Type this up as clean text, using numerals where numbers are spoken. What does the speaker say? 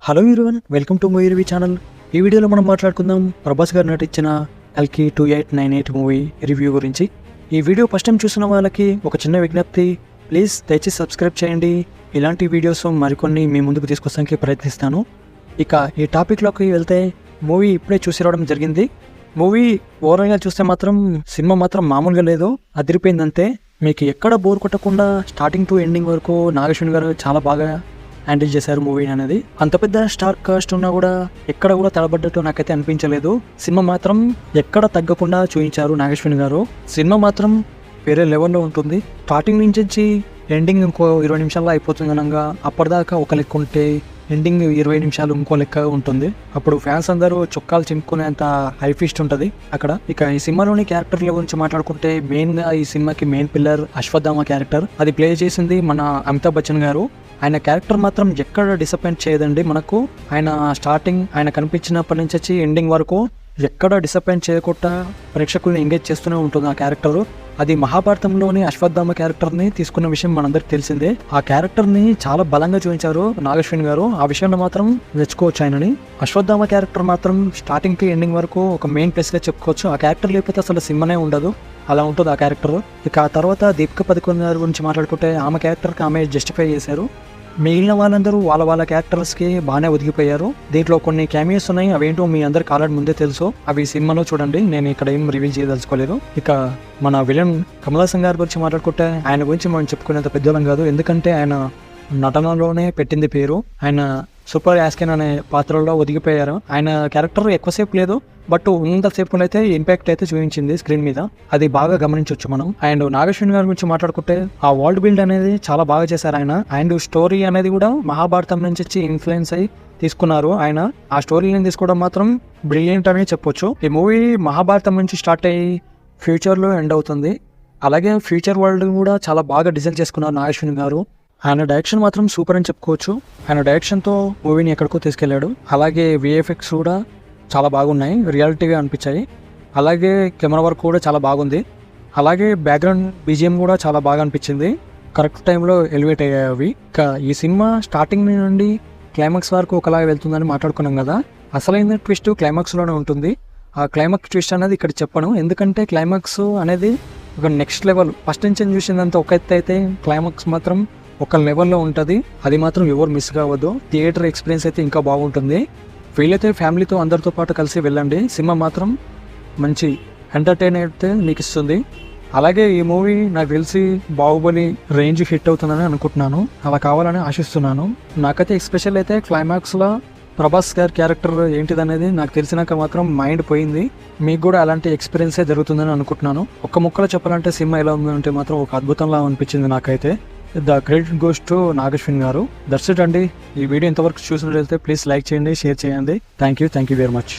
Hello everyone, welcome to movie review channel. ఈ వీడియోలో మనం మాట్లాడుకుందాం ప్రభాస్ గారు నటించిన కల్కి 2898 మూవీ రివ్యూ గురించి. ఈ వీడియో ఫస్ట్ టైం చూసిన వాళ్ళకి ఒక చిన్న విజ్ఞప్తి, ప్లీజ్ దయచేసి సబ్స్క్రైబ్ చేయండి. ఇలాంటి వీడియోస్ మరికొన్ని మీ ముందుకు తీసుకొస్తానికి ప్రయత్నిస్తాను. ఇక ఈ టాపిక్లోకి వెళ్తే, మూవీ ఇప్పుడే చూసి రావడం జరిగింది. మూవీ ఓవరాల్గా చూస్తే మాత్రం సినిమా మాత్రం మామూలుగా లేదు, అదిరిపోయిందంతే. మీకు ఎక్కడ బోర్ కొట్టకుండా స్టార్టింగ్ టు ఎండింగ్ వరకు నాగేశ్వరి గారు చాలా బాగా హ్యాండిల్ చేశారు మూవీ అనేది. అంత పెద్ద స్టార్ కాస్ట్ ఉన్నా కూడా ఎక్కడ కూడా తడబడ్డట్టు నాకైతే అనిపించలేదు. సినిమా మాత్రం ఎక్కడ తగ్గకుండా చూపించారు నాగేశ్వరి గారు. సినిమా మాత్రం వేరే లెవెల్లో ఉంటుంది. స్టార్టింగ్ నుంచి ఎండింగ్ ఇంకో 20 నిమిషాల్లో అయిపోతుంది అనగా, అప్పటిదాకా ఒక లెక్క ఉంటే ఎండింగ్ 20 నిమిషాలు ఇంకో లెక్క ఉంటుంది. అప్పుడు ఫ్యాన్స్ అందరూ చొక్కాలు చింపుకునేంత హై ఫీస్ట్ ఉంటుంది అక్కడ. ఇక ఈ సినిమాలోని క్యారెక్టర్ల గురించి మాట్లాడుకుంటే, మెయిన్ గా ఈ సినిమాకి మెయిన్ పిల్లర్ అశ్వత్థామ క్యారెక్టర్. అది ప్లే చేసింది మన అమితాబ్ బచ్చన్ గారు. ఆయన క్యారెక్టర్ మాత్రం ఎక్కడ డిసప్పాయింట్ చేయదండి మనకు. ఆయన స్టార్టింగ్ ఆయన కనిపించినప్పటి నుంచి వచ్చి ఎండింగ్ వరకు ఎక్కడ డిసప్పాయింట్ చేయకుండా ప్రేక్షకుల్ని ఎంగేజ్ చేస్తూనే ఉంటుంది ఆ క్యారెక్టర్. అది మహాభారతంలోని అశ్వత్థామ క్యారెక్టర్ని తీసుకున్న విషయం మనందరికి తెలిసిందే. ఆ క్యారెక్టర్ని చాలా బలంగా చూపించారు నాగేశ్వరి గారు. ఆ విషయంలో మాత్రం మెచ్చుకోవచ్చు ఆయనని. అశ్వత్థామ క్యారెక్టర్ మాత్రం స్టార్టింగ్ కి ఎండింగ్ వరకు ఒక మెయిన్ ప్లేస్ గా చెప్పుకోవచ్చు. ఆ క్యారెక్టర్ లేకపోతే అసలు సినిమానే ఉండదు, అలా ఉంటుంది ఆ క్యారెక్టర్. ఇక ఆ తర్వాత దీపిక పదుకొన్ గారి గురించి మాట్లాడుకుంటే, ఆమె క్యారెక్టర్కి ఆమె జస్టిఫై చేశారు. మిగిలిన వాళ్ళందరూ వాళ్ళ క్యారెక్టర్స్కి బాగానే ఒదిగిపోయారు. దీంట్లో కొన్ని క్యామియోస్ ఉన్నాయి, అవేంటో మీ అందరికి ఆల్రెడీ ముందే తెలుసు. అవి సినిమాలో చూడండి, నేను ఇక్కడ ఏం రివీల్ చేయదలుచుకోలేదు. ఇక మన విలన్ కమల్ హాసన్ గారి గురించి మాట్లాడుకుంటే, ఆయన గురించి మనం చెప్పుకునేంత పెద్దలం కాదు. ఎందుకంటే ఆయన నటనలోనే పెట్టింది పేరు. ఆయన సూపర్ యాస్కెన్ అనే పాత్రలో ఒదిగిపోయారు. ఆయన క్యారెక్టర్ ఎక్కువసేపు లేదు, బట్ ఉన్నంతసేపు అయితే ఇంపాక్ట్ అయితే చూపించింది స్క్రీన్ మీద. అది బాగా గమనించవచ్చు మనం. అండ్ నాగేశ్వరి గారి గురించి మాట్లాడుకుంటే, ఆ వరల్డ్ బిల్డ్ అనేది చాలా బాగా చేశారు ఆయన. అండ్ స్టోరీ అనేది కూడా మహాభారతం నుంచి వచ్చి ఇన్ఫ్లుయెన్స్ అయ్యి తీసుకున్నారు ఆయన. ఆ స్టోరీని తీసుకోవడం మాత్రం బ్రిలియంట్ అని చెప్పొచ్చు. ఈ మూవీ మహాభారతం నుంచి స్టార్ట్ అయ్యి ఫ్యూచర్లో ఎండ్ అవుతుంది. అలాగే ఫ్యూచర్ వరల్డ్ కూడా చాలా బాగా డిజైన్ చేసుకున్నారు నాగేశ్వరి గారు. ఆయన డైరెక్షన్ మాత్రం సూపర్ అని చెప్పుకోవచ్చు. ఆయన డైరెక్షన్తో మూవీని ఎక్కడికో తీసుకెళ్లాడు. అలాగే విఎఫ్ఎక్స్ కూడా చాలా బాగున్నాయి, రియాలిటీగా అనిపించాయి. అలాగే కెమెరా వర్క్ కూడా చాలా బాగుంది. అలాగే బ్యాక్గ్రౌండ్ బీజిఎం కూడా చాలా బాగా అనిపించింది. కరెక్ట్ టైంలో ఎలివేట్ అయ్యాయి అవి. ఇక ఈ సినిమా స్టార్టింగ్ నుండి క్లైమాక్స్ వరకు ఒకలాగా వెళ్తుందని మాట్లాడుకున్నాం కదా. అసలైన ట్విస్ట్ క్లైమాక్స్లోనే ఉంటుంది. ఆ క్లైమాక్స్ ట్విస్ట్ అనేది ఇక్కడ చెప్పను, ఎందుకంటే క్లైమాక్స్ అనేది ఒక నెక్స్ట్ లెవెల్. ఫస్ట్ నుంచి చూసిందంతా ఒక ఎత్తు అయితే, క్లైమాక్స్ మాత్రం ఒక లెవెల్లో ఉంటుంది. అది మాత్రం ఎవరు మిస్ కావద్దు. థియేటర్ ఎక్స్పీరియన్స్ అయితే ఇంకా బాగుంటుంది. వీలైతే ఫ్యామిలీతో అందరితో పాటు కలిసి వెళ్ళండి. సినిమా మాత్రం మంచి ఎంటర్టైన్ అయితే మీకు ఇస్తుంది. అలాగే ఈ మూవీ నాకు తెలిసి బాహుబలి రేంజ్ హిట్ అవుతుందని అనుకుంటున్నాను. అలా కావాలని ఆశిస్తున్నాను. నాకైతే ఎస్పెషల్ అయితే క్లైమాక్స్లో ప్రభాస్ గారి క్యారెక్టర్ ఏంటిదనేది నాకు తెలిసినాక మాత్రం మైండ్ పోయింది. మీకు కూడా అలాంటి ఎక్స్పీరియన్సే జరుగుతుందని అనుకుంటున్నాను. ఒక్క ముక్కలో చెప్పాలంటే సినిమా ఎలా ఉందంటే మాత్రం ఒక అద్భుతంలా అనిపించింది నాకైతే. The credit goes to Nageshwari గారు. దట్స్ ఇట్ అండి. ఈ వీడియో ఇంతవరకు చూసినట్లయితే ప్లీజ్ లైక్ చేయండి, షేర్ చేయండి. Thank you very much.